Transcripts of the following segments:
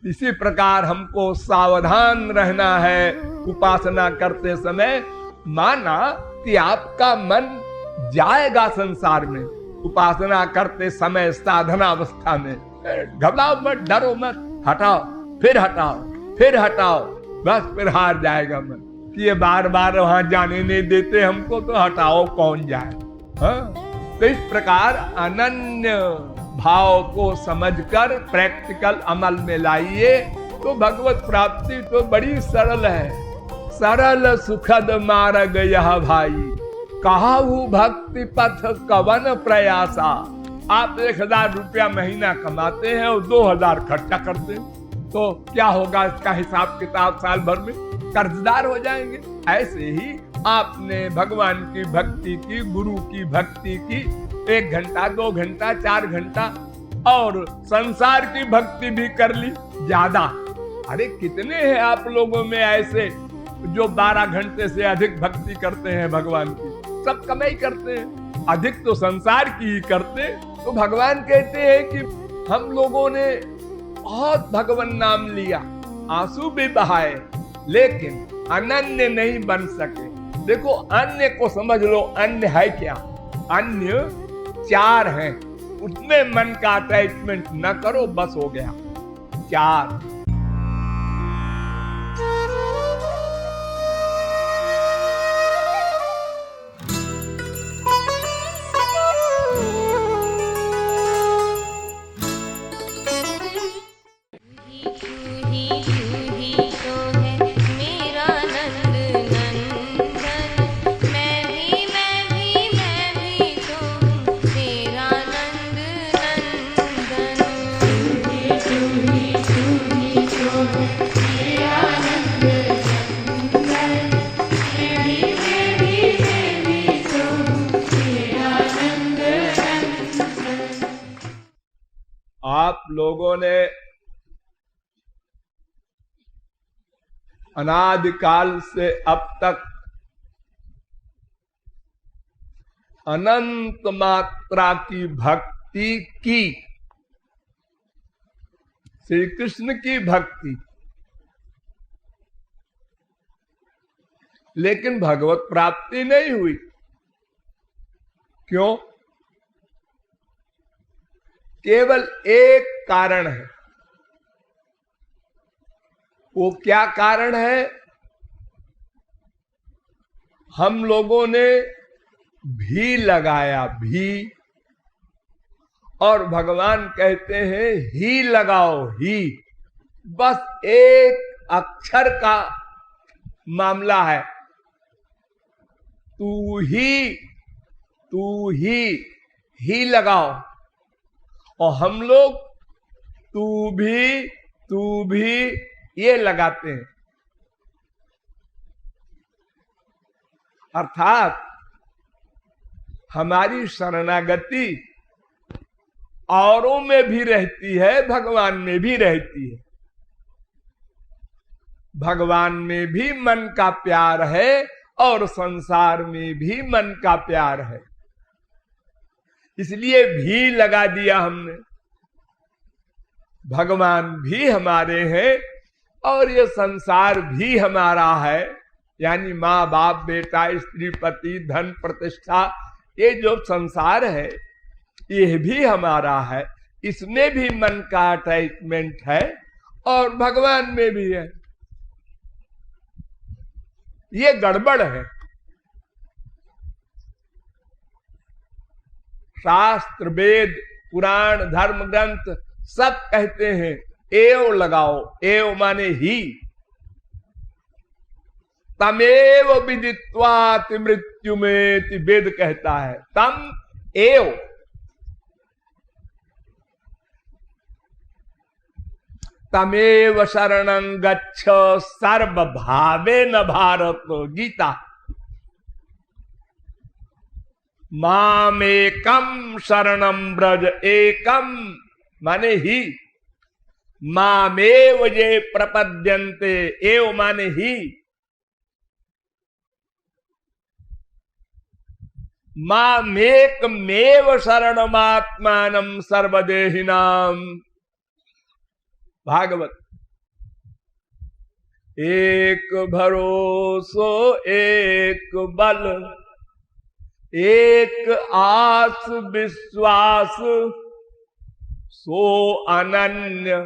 इसी प्रकार हमको सावधान रहना है उपासना करते समय। माना कि आपका मन जाएगा संसार में उपासना करते समय, साधनावस्था में, घबराओ मत, डरो मत, हटाओ, फिर हटाओ, फिर हटाओ, बस फिर हार जाएगा मन कि ये बार बार वहां जाने नहीं देते हमको, तो हटाओ कौन जाए। हाँ? तो इस प्रकार अनन्य भाव को समझकर प्रैक्टिकल अमल में लाइए तो भगवत प्राप्ति तो बड़ी सरल है। सरल सुखद मार्ग यह भाई, कहाहू भक्ति पथ कवन प्रयासा। आप 1000 रुपया महीना कमाते हैं और 2000 खर्चा करते हैं, तो क्या होगा इसका हिसाब किताब साल भर में? कर्जदार हो जाएंगे। ऐसे ही आपने भगवान की भक्ति की, गुरु की भक्ति की, 1 घंटा 2 घंटा 4 घंटा, और संसार की भक्ति भी कर ली ज्यादा। अरे कितने हैं आप लोगों में ऐसे जो 12 घंटे से अधिक भक्ति करते हैं भगवान की? सब कमाई करते हैं, अधिक तो संसार की ही करते। तो भगवान कहते हैं कि हम लोगों ने बहुत भगवान नाम लिया, आंसू भी बहाए, लेकिन अनन्य नहीं बन सके। देखो अन्य को समझ लो, अन्य है क्या? अन्य 4 हैं, उसमें मन का अटैचमेंट न करो, बस हो गया। 4 आप लोगों ने अनादिकाल से अब तक अनंत मात्रा की भक्ति की, श्री कृष्ण की भक्ति, लेकिन भगवत प्राप्ति नहीं हुई। क्यों? केवल एक कारण है। वो क्या कारण है? हम लोगों ने भी लगाया, भी, और भगवान कहते हैं ही लगाओ, ही। बस एक अक्षर का मामला है, तू ही लगाओ। और हम लोग तू भी ये लगाते हैं। अर्थात हमारी शरणागति औरों में भी रहती है, भगवान में भी रहती है। भगवान में भी मन का प्यार है और संसार में भी मन का प्यार है, इसलिए भी लगा दिया हमने। भगवान भी हमारे हैं और ये संसार भी हमारा है, यानी माँ बाप, बेटा, स्त्री, पति, धन, प्रतिष्ठा, ये जो संसार है ये भी हमारा है। इसमें भी मन का अटैचमेंट है और भगवान में भी है। ये गड़बड़ है। शास्त्र, वेद, पुराण, धर्म ग्रंथ सब कहते हैं एव लगाओ। एव माने ही। तमेव विदित्वाति मृत्युमेति वेद कहता है। तम एव, तमेव शरणं गच्छ सर्वभावेन भारत। गीता। मामेकम शरणं ब्रज। एकम माने ही। मामेव ये प्रपद्यन्ते। एव माने ही। मामेकमेव शरणमात्मानं सर्वदेहिनां। भागवत। एक भरोसो एक बल, एक आस विश्वास, सो अनन्य।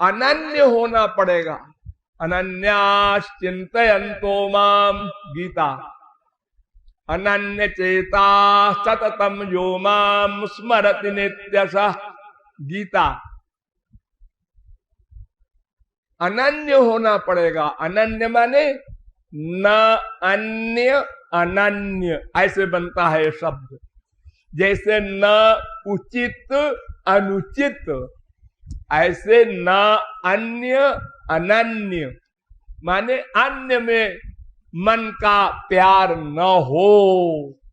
अनन्य होना पड़ेगा। अनन्यास चिंतयन्तो माम, गीता। अनन्य चेता सततम यो माम स्मरति नित्यशः, गीता। अनन्य होना पड़ेगा। अनन्य माने न अन्य अनन्य, ऐसे बनता है शब्द। जैसे न उचित अनुचित, ऐसे न अन्य अनन्य, माने अन्य में मन का प्यार न हो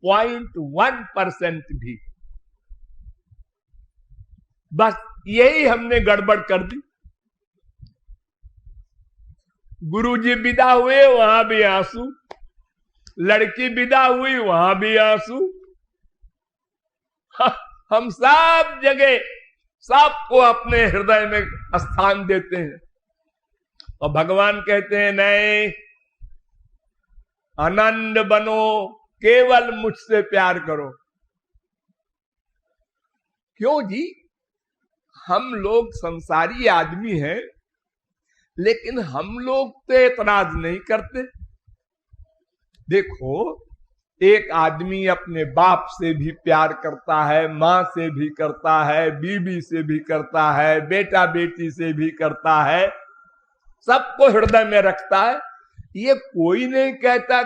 0.1% भी। बस यही हमने गड़बड़ कर दी। गुरुजी विदा हुए, वहां भी आंसू। लड़की विदा हुई, वहां भी आंसू। हम सब जगह सबको अपने हृदय में स्थान देते हैं, और भगवान कहते हैं नहीं, अनन्य बनो, केवल मुझसे प्यार करो। क्यों जी? हम लोग संसारी आदमी हैं, लेकिन हम लोग तो एतराज नहीं करते। देखो, एक आदमी अपने बाप से भी प्यार करता है, माँ से भी करता है, बीवी से भी करता है, बेटा बेटी से भी करता है, सबको हृदय में रखता है। ये कोई नहीं कहता।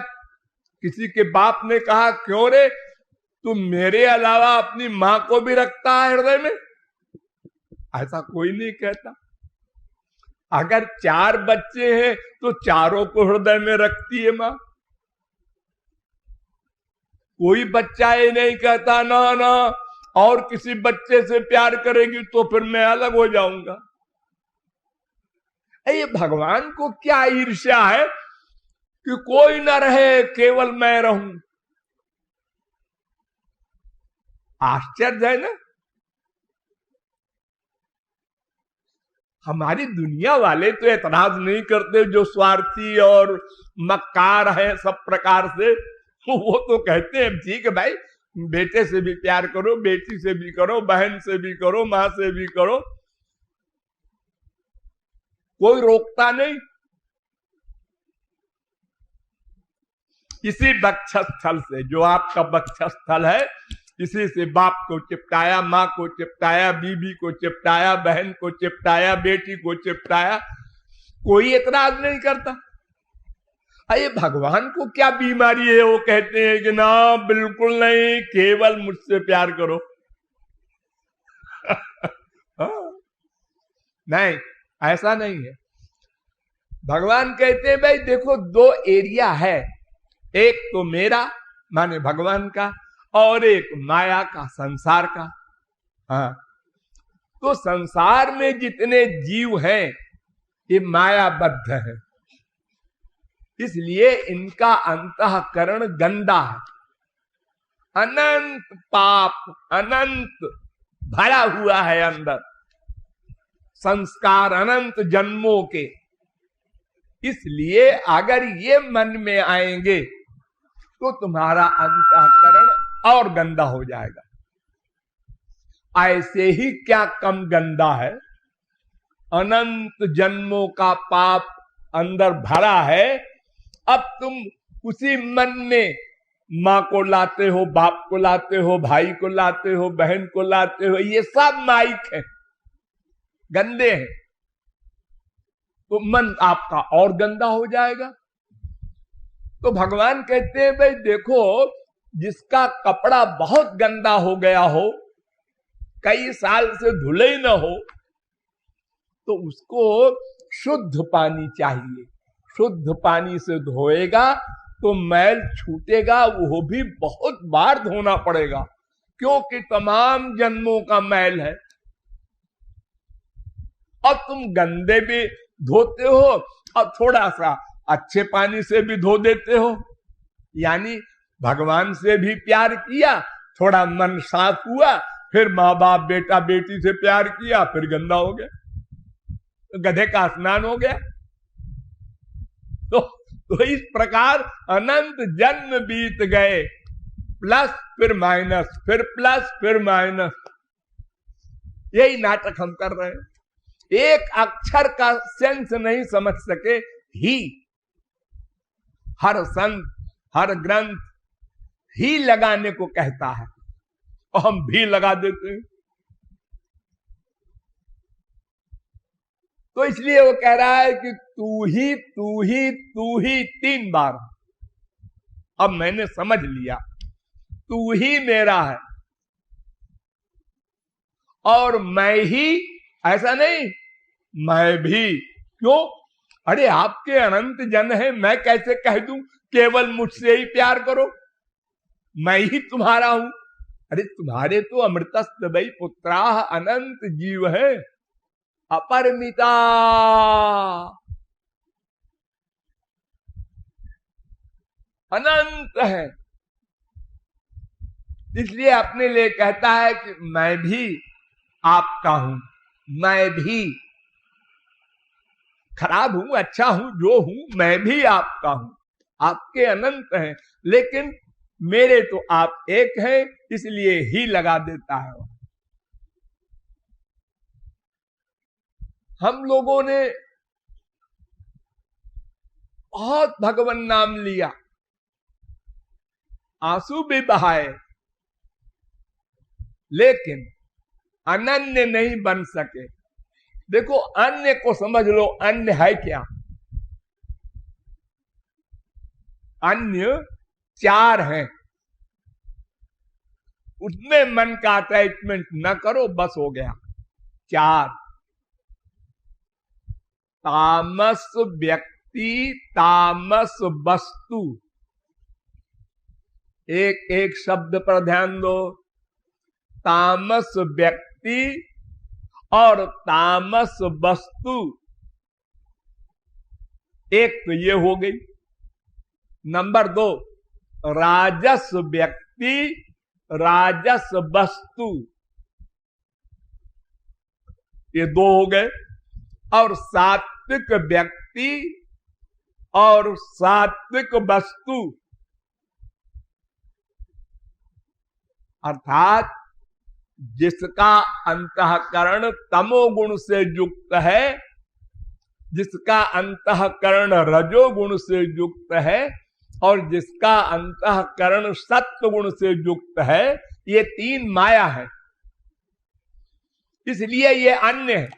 किसी के बाप ने कहा, क्यों रे, तू मेरे अलावा अपनी माँ को भी रखता है हृदय में? ऐसा कोई नहीं कहता। अगर 4 बच्चे हैं तो चारों को हृदय में रखती है माँ। कोई बच्चा ये नहीं कहता ना ना, और किसी बच्चे से प्यार करेगी तो फिर मैं अलग हो जाऊंगा। ये भगवान को क्या ईर्ष्या है कि कोई ना रहे, केवल मैं रहूं। आश्चर्य है ना। हमारी दुनिया वाले तो एतराज नहीं करते, जो स्वार्थी और मक्कार है सब प्रकार से, वो तो कहते हैं ठीक है भाई, बेटे से भी प्यार करो, बेटी से भी करो, बहन से भी करो, मां से भी करो, कोई रोकता नहीं। इसी वक्षस्थल से, जो आपका वक्षस्थल है, इसी से बाप को चिपटाया, माँ को चिपटाया, बीबी को चिपटाया, बहन को चिपटाया, बेटी को चिपटाया, कोई एतराज नहीं करता। अरे भगवान को क्या बीमारी है? वो कहते हैं कि ना, बिल्कुल नहीं, केवल मुझसे प्यार करो। नहीं, ऐसा नहीं है। भगवान कहते हैं भाई देखो, 2 एरिया है, एक तो मेरा माने भगवान का, और एक माया का, संसार का। हाँ, तो संसार में जितने जीव हैं ये मायाबद्ध है, इसलिए इनका अंतःकरण गंदा है। अनंत पाप, अनंत भरा हुआ है अंदर, संस्कार अनंत जन्मों के। इसलिए अगर ये मन में आएंगे तो तुम्हारा अंतःकरण और गंदा हो जाएगा। ऐसे ही क्या कम गंदा है, अनंत जन्मों का पाप अंदर भरा है। अब तुम उसी मन में माँ को लाते हो, बाप को लाते हो, भाई को लाते हो, बहन को लाते हो, ये सब माइक है, गंदे हैं, तो मन आपका और गंदा हो जाएगा। तो भगवान कहते हैं भाई देखो, जिसका कपड़ा बहुत गंदा हो गया हो, कई साल से धुले ही ना हो, तो उसको शुद्ध पानी चाहिए। शुद्ध पानी से धोएगा तो मैल छूटेगा, वो भी बहुत बार धोना पड़ेगा, क्योंकि तमाम जन्मों का मैल है। और तुम गंदे भी धोते हो और थोड़ा सा अच्छे पानी से भी धो देते हो, यानी भगवान से भी प्यार किया, थोड़ा मन साफ हुआ, फिर माँ बाप बेटा बेटी से प्यार किया, फिर गंदा हो गया। गधे का स्नान हो गया। तो इस प्रकार अनंत जन्म बीत गए, प्लस फिर माइनस, फिर प्लस फिर माइनस, यही नाटक हम कर रहे हैं। एक अक्षर का सेंस नहीं समझ सके ही। हर संत, हर ग्रंथ ही लगाने को कहता है और हम भी लगा देते हैं। तो इसलिए वो कह रहा है कि तू ही तू ही तू ही 3 बार। अब मैंने समझ लिया तू ही मेरा है और मैं ही, ऐसा नहीं मैं भी। क्यों? अरे आपके अनंत जन है, मैं कैसे कह दूं केवल मुझसे ही प्यार करो, मैं ही तुम्हारा हूं। अरे तुम्हारे तो अमृतस्त वै पुत्राः अनंत जीव है, अपरिमिता। अनंत है। इसलिए अपने लिए कहता है कि मैं भी आपका हूं, मैं भी खराब हूं, अच्छा हूं, जो हूं, मैं भी आपका हूं। आपके अनंत हैं, लेकिन मेरे तो आप एक हैं, इसलिए ही लगा देता है। हम लोगों ने बहुत भगवान नाम लिया, आंसू भी बहाए, लेकिन अनन्य नहीं बन सके। देखो अन्य को समझ लो, अन्य है क्या? अन्य 4 हैं, उसमें मन का अटैचमेंट न करो, बस हो गया। 4 तामस व्यक्ति, तामस वस्तु। एक एक शब्द पर ध्यान दो। तामस व्यक्ति और तामस वस्तु, एक तो ये हो गई। नंबर 2 राजस व्यक्ति, राजस वस्तु, ये 2 हो गए। और सात्विक व्यक्ति और सात्विक वस्तु, अर्थात जिसका अंतःकरण तमोगुण से युक्त है, जिसका अंतःकरण रजोगुण से युक्त है और जिसका अंतःकरण सत्व गुण से युक्त है, ये 3 माया है, इसलिए ये अन्य है।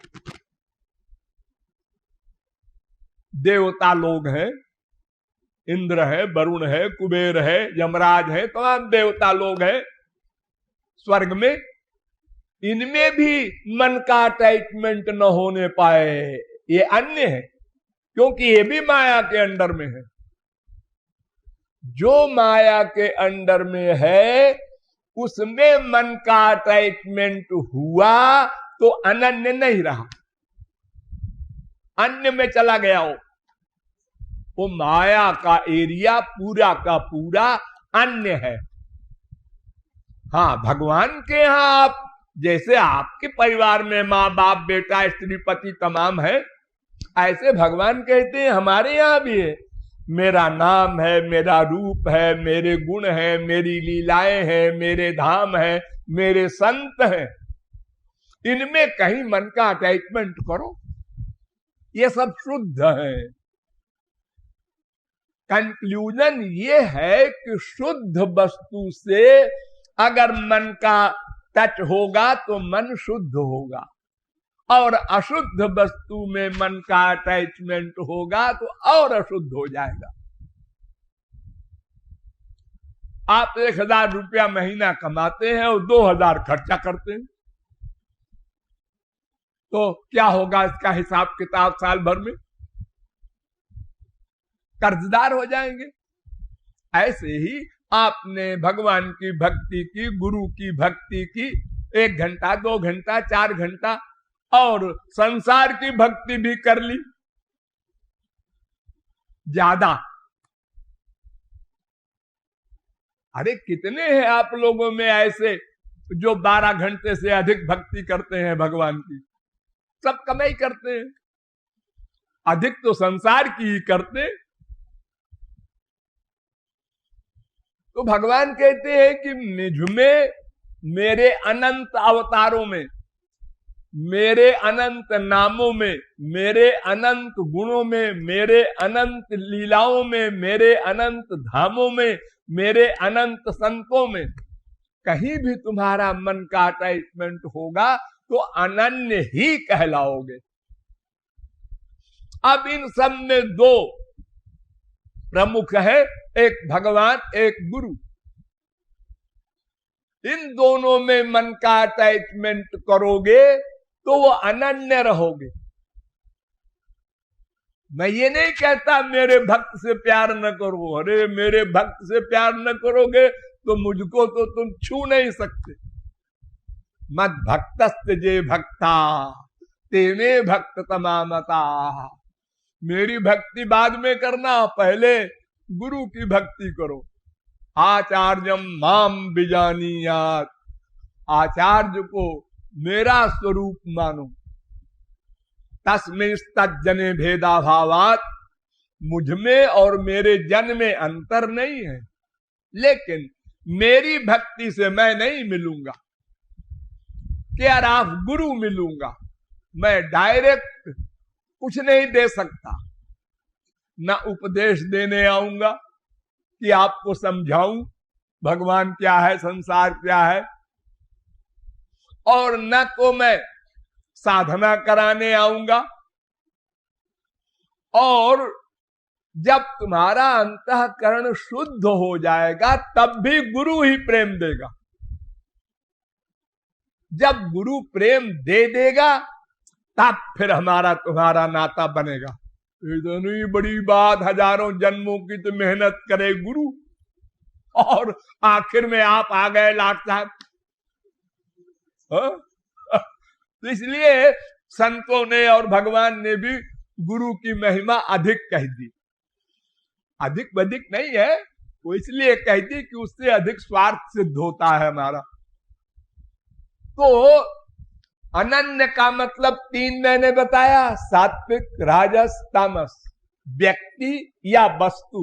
देवता लोग हैं, इंद्र है, वरुण है, कुबेर है, यमराज है, तमाम देवता लोग हैं स्वर्ग में। इनमें भी मन का अटैचमेंट न होने पाए, ये अन्य है, क्योंकि ये भी माया के अंडर में है। जो माया के अंडर में है उसमें मन का अटैचमेंट हुआ तो अनन्य नहीं रहा, अन्य में चला गया। वो माया का एरिया पूरा का पूरा अन्य है। हाँ, भगवान के यहां आप जैसे आपके परिवार में माँ बाप बेटा स्त्री पति तमाम है, ऐसे भगवान कहते हैं हमारे यहां भी है। मेरा नाम है, मेरा रूप है, मेरे गुण है, मेरी लीलाएं हैं, मेरे धाम है, मेरे संत हैं, इनमें कहीं मन का अटैचमेंट करो, ये सब शुद्ध है। कंक्लूजन ये है कि शुद्ध वस्तु से अगर मन का टच होगा तो मन शुद्ध होगा, और अशुद्ध वस्तु में मन का अटैचमेंट होगा तो और अशुद्ध हो जाएगा। आप 1000 रुपया महीना कमाते हैं और 2000 खर्चा करते हैं, तो क्या होगा इसका हिसाब किताब साल भर में? कर्जदार हो जाएंगे। ऐसे ही आपने भगवान की भक्ति की, गुरु की भक्ति की, 1 घंटा 2 घंटा 4 घंटा, और संसार की भक्ति भी कर ली ज्यादा। अरे कितने हैं आप लोगों में ऐसे जो 12 घंटे से अधिक भक्ति करते हैं भगवान की? सब कमाई करते हैं, अधिक तो संसार की ही करते। तो भगवान कहते हैं कि मुझ में, मेरे अनंत अवतारों में, मेरे अनंत नामों में, मेरे अनंत गुणों में, मेरे अनंत लीलाओं में, मेरे अनंत धामों में, मेरे अनंत संतों में कहीं भी तुम्हारा मन का अटैचमेंट होगा तो अनन्य ही कहलाओगे। अब इन सब में दो प्रमुख है, एक भगवान, एक गुरु। इन दोनों में मन का अटैचमेंट करोगे तो वो अनन्य रहोगे। मैं ये नहीं कहता मेरे भक्त से प्यार न करो, अरे मेरे भक्त से प्यार न करोगे तो मुझको तो तुम छू नहीं सकते। मद भक्तस्त जे भक्ता तेने भक्त तमामता। मेरी भक्ति बाद में करना, पहले गुरु की भक्ति करो। आचार्यम माम बिजानियात, आचार्य को मेरा स्वरूप मानो। तस्में तज्जने भेदाभावात, मुझ में और मेरे जन में अंतर नहीं है, लेकिन मेरी भक्ति से मैं नहीं मिलूंगा, केयर ऑफ गुरु मिलूंगा। मैं डायरेक्ट कुछ नहीं दे सकता, ना उपदेश देने आऊंगा कि आपको समझाऊं भगवान क्या है, संसार क्या है, और न तो मैं साधना कराने आऊंगा। और जब तुम्हारा अंतःकरण शुद्ध हो जाएगा तब भी गुरु ही प्रेम देगा। जब गुरु प्रेम दे देगा तब फिर हमारा तुम्हारा नाता बनेगा। इतनी बड़ी बात, हजारों जन्मों की तो मेहनत करे गुरु, और आखिर में आप आ गए लाट साहब। तो इसलिए संतों ने और भगवान ने भी गुरु की महिमा अधिक कह दी। अधिक बधिक नहीं है, वो इसलिए कह दी कि उससे अधिक स्वार्थ सिद्ध होता है हमारा। तो अनन्य का मतलब तीन मैंने बताया, सात्विक, राजस, तामस। व्यक्ति या वस्तु।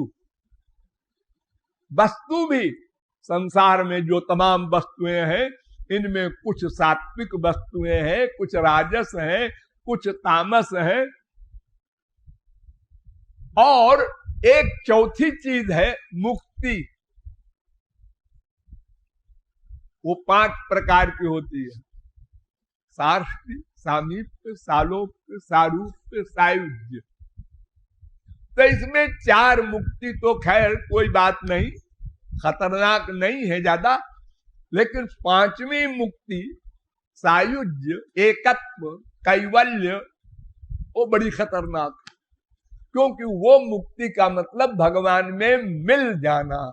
वस्तु भी संसार में जो तमाम वस्तुएं हैं, इनमें कुछ सात्विक वस्तुएं हैं, कुछ राजस हैं, कुछ तामस हैं, और एक चौथी चीज है मुक्ति। वो 5 प्रकार की होती है, सार्ष्टी, सामीप्य, सालोक्य, सारूप्य, सायुज्य। तो इसमें 4 मुक्ति तो खैर कोई बात नहीं, खतरनाक नहीं है ज्यादा, लेकिन 5वीं मुक्ति सायुज्य, एकत्व, कैवल्य, वो बड़ी खतरनाक, क्योंकि वो मुक्ति का मतलब भगवान में मिल जाना।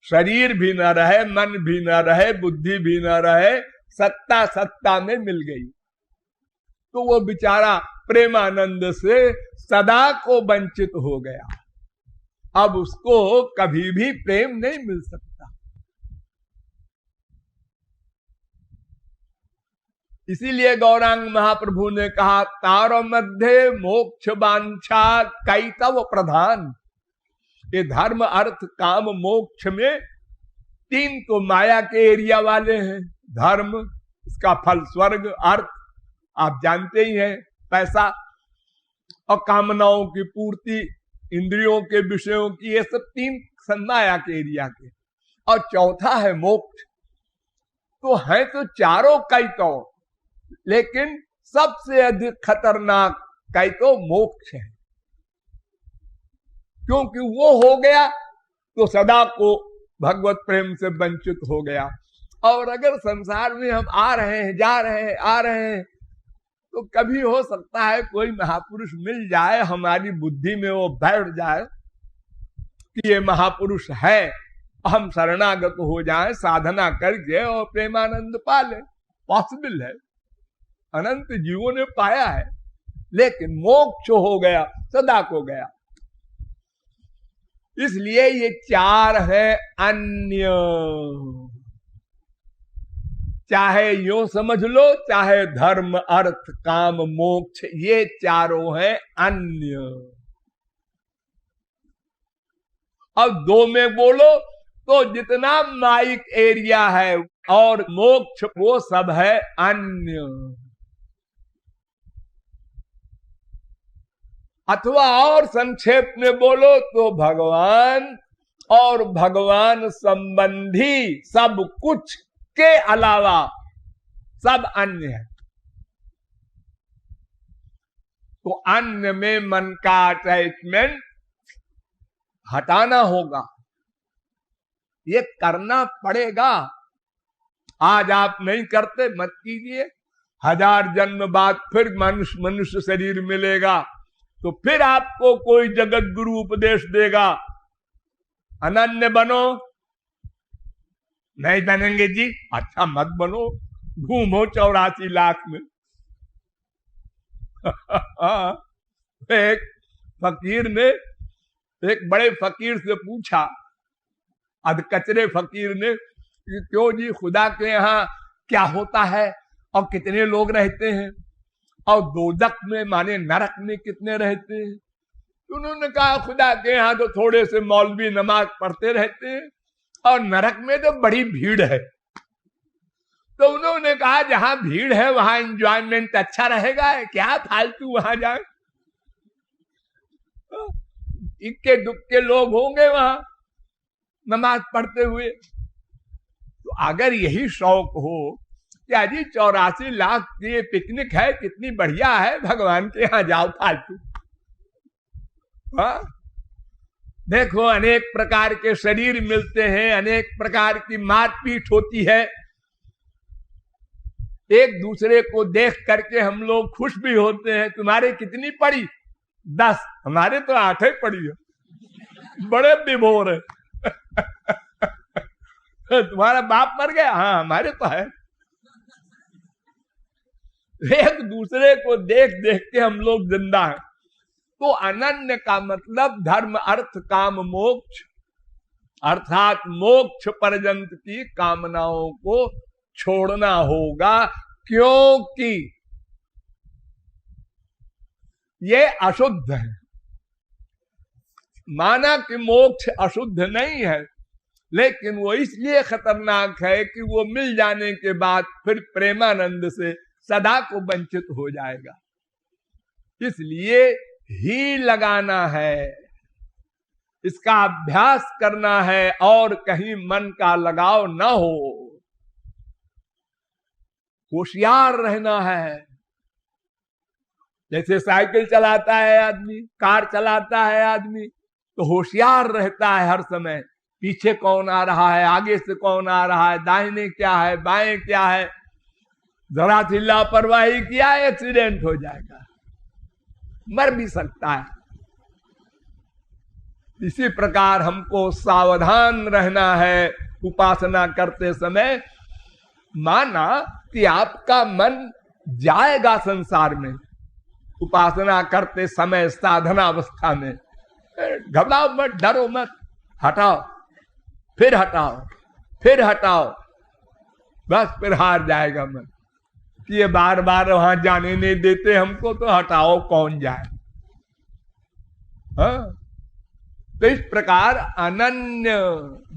शरीर भी न रहे, मन भी न रहे, बुद्धि भी न रहे, सत्ता सत्ता में मिल गई। तो वो बेचारा प्रेमानंद से सदा को वंचित हो गया। अब उसको कभी भी प्रेम नहीं मिल सकता। इसीलिए गौरांग महाप्रभु ने कहा, तारो मध्य मोक्ष वांछा कैतव प्रधान। ये धर्म, अर्थ, काम, मोक्ष में 3 तो माया के एरिया वाले हैं। धर्म, इसका फल स्वर्ग, अर्थ आप जानते ही हैं पैसा, और कामनाओं की पूर्ति, इंद्रियों के विषयों की, ये सब 3 माया के एरिया के, और चौथा है मोक्ष। तो है तो चारों कैतव, लेकिन सबसे अधिक खतरनाक कैतव मोक्ष है, क्योंकि वो हो गया तो सदा को भगवत प्रेम से वंचित हो गया। और अगर संसार में हम आ रहे हैं, जा रहे हैं, आ रहे हैं, तो कभी हो सकता है कोई महापुरुष मिल जाए, हमारी बुद्धि में वो बैठ जाए कि ये महापुरुष है, हम शरणागत हो जाएं, साधना करके और प्रेमानंद पा लें। पॉसिबल है, अनंत जीवों ने पाया है, लेकिन मोक्ष हो गया, सदा को गया। इसलिए ये 4 है अन्य। चाहे यूं समझ लो, चाहे धर्म अर्थ काम मोक्ष, ये चारों हैं अन्य। अब दो में बोलो तो जितना माइक एरिया है और मोक्ष वो सब है अन्य। अथवा और संक्षेप में बोलो तो भगवान और भगवान संबंधी सब कुछ के अलावा सब अन्य है। तो अन्य में मन का अटैचमेंट हटाना होगा, ये करना पड़ेगा। आज आप नहीं करते, मत कीजिए। 1000 जन्म बाद फिर मनुष्य शरीर मिलेगा तो फिर आपको कोई जगत गुरु उपदेश देगा, अनन्य बनो। नहीं बनेंगे जी, अच्छा मत बनो, घूमो 84 लाख में। एक फकीर ने एक बड़े फकीर से पूछा, अधकचरे फकीर ने, कि क्यों जी खुदा के यहाँ क्या होता है और कितने लोग रहते हैं, और दोजख में माने नरक में कितने रहते हैं। तो उन्होंने कहा खुदा के यहाँ तो थोड़े से मौलवी नमाज पढ़ते रहते हैं और नरक में तो बड़ी भीड़ है। तो उन्होंने कहा जहां भीड़ है वहां एंजॉयमेंट अच्छा रहेगा, क्या फालतू वहां जाए, इक्के दुक्के लोग होंगे वहां नमाज पढ़ते हुए। तो अगर यही शौक हो क्या जी 84 लाख की पिकनिक है, कितनी बढ़िया है, भगवान के यहां जाओ फालतू। देखो अनेक प्रकार के शरीर मिलते हैं, अनेक प्रकार की मारपीट होती है, एक दूसरे को देख करके हम लोग खुश भी होते हैं। तुम्हारे कितनी पड़ी? 10, हमारे तो 8 ही पड़ी है, बड़े विभोर है। तुम्हारा बाप मर गया? हाँ हमारे तो है। एक दूसरे को देख देख के हम लोग जिंदा हैं। तो अनन्य का मतलब धर्म अर्थ काम मोक्ष, अर्थात मोक्ष पर्यंत की कामनाओं को छोड़ना होगा, क्योंकि ये अशुद्ध है। माना कि मोक्ष अशुद्ध नहीं है, लेकिन वो इसलिए खतरनाक है कि वो मिल जाने के बाद फिर प्रेमानंद से सदा को वंचित हो जाएगा। इसलिए ही लगाना है, इसका अभ्यास करना है और कहीं मन का लगाव न हो। होशियार रहना है। जैसे साइकिल चलाता है आदमी, कार चलाता है आदमी, तो होशियार रहता है हर समय, पीछे कौन आ रहा है, आगे से कौन आ रहा है, दाहिने क्या है, बाएं क्या है। जरा सी लापरवाही किया एक्सीडेंट हो जाएगा, मर भी सकता है। इसी प्रकार हमको सावधान रहना है उपासना करते समय। माना कि आपका मन जाएगा संसार में उपासना करते समय, साधना अवस्था में, घबराओ मत, डरो मत, हटाओ, फिर हटाओ, फिर हटाओ, बस फिर हार जाएगा मन कि ये बार बार वहां जाने नहीं देते हमको, तो हटाओ कौन जाए। हाँ? तो इस प्रकार अनन्य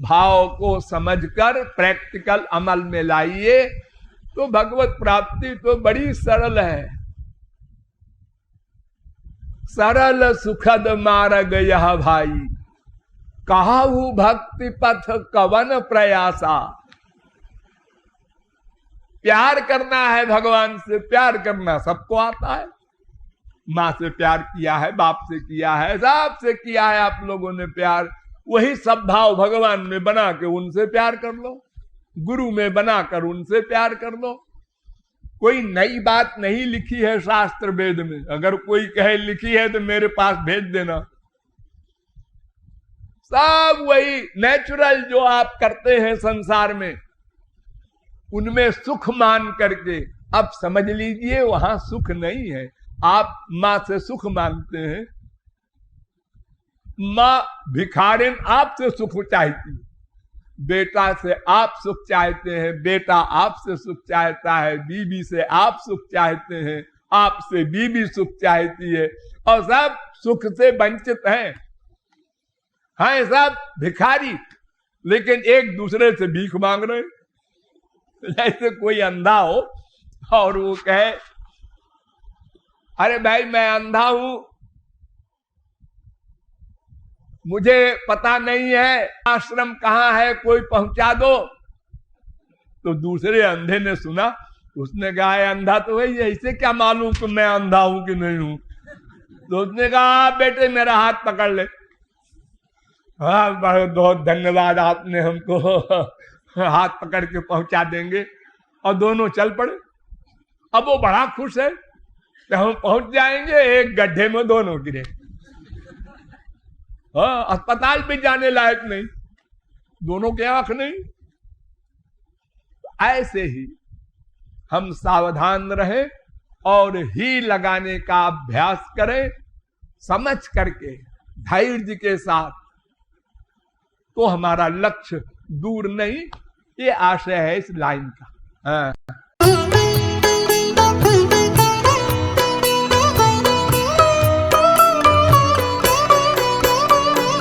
भाव को समझकर प्रैक्टिकल अमल में लाइए, तो भगवत प्राप्ति तो बड़ी सरल है। सरल सुखद मार्ग यह भाई, कहाहू भक्ति पथ कवन प्रयासा। प्यार करना है भगवान से, प्यार करना सबको आता है। माँ से प्यार किया है, बाप से किया है, सबसे किया है आप लोगों ने प्यार। वही सब भाव भगवान में बना के उनसे प्यार कर लो, गुरु में बनाकर उनसे प्यार कर लो। कोई नई बात नहीं लिखी है शास्त्र वेद में। अगर कोई कहे लिखी है तो मेरे पास भेज देना। सब वही नेचुरल जो आप करते हैं संसार में, उनमें सुख मान करके अब समझ लीजिए वहां सुख नहीं है। आप मां से सुख मांगते हैं, मां भिखारिन आपसे सुख चाहती, बेटा से आप सुख चाहते हैं, बेटा आपसे सुख चाहता है, बीवी से आप सुख चाहते हैं, आपसे बीवी सुख चाहती है, और सब सुख से वंचित हैं। हाँ, सब भिखारी, लेकिन एक दूसरे से भीख मांग रहे। जैसे कोई अंधा हो और वो कहे, अरे भाई मैं अंधा हूं, मुझे पता नहीं है आश्रम कहाँ है, कोई पहुंचा दो। तो दूसरे अंधे ने सुना, उसने कहा अंधा तो वही है, इसे क्या मालूम कि मैं अंधा हूं कि नहीं हूं। तो उसने कहा बेटे मेरा हाथ पकड़ ले। हाँ, बहुत धन्यवाद, आपने हमको हाथ पकड़ के पहुंचा देंगे। और दोनों चल पड़े। अब वो बड़ा खुश है कि हम पहुंच जाएंगे, एक गड्ढे में दोनों गिरे। हाँ, अस्पताल भी जाने लायक नहीं, दोनों के आंख नहीं। ऐसे ही हम सावधान रहें और ही लगाने का अभ्यास करें, समझ करके धैर्य के साथ, तो हमारा लक्ष्य दूर नहीं। ये आशय है इस लाइन का। हाँ।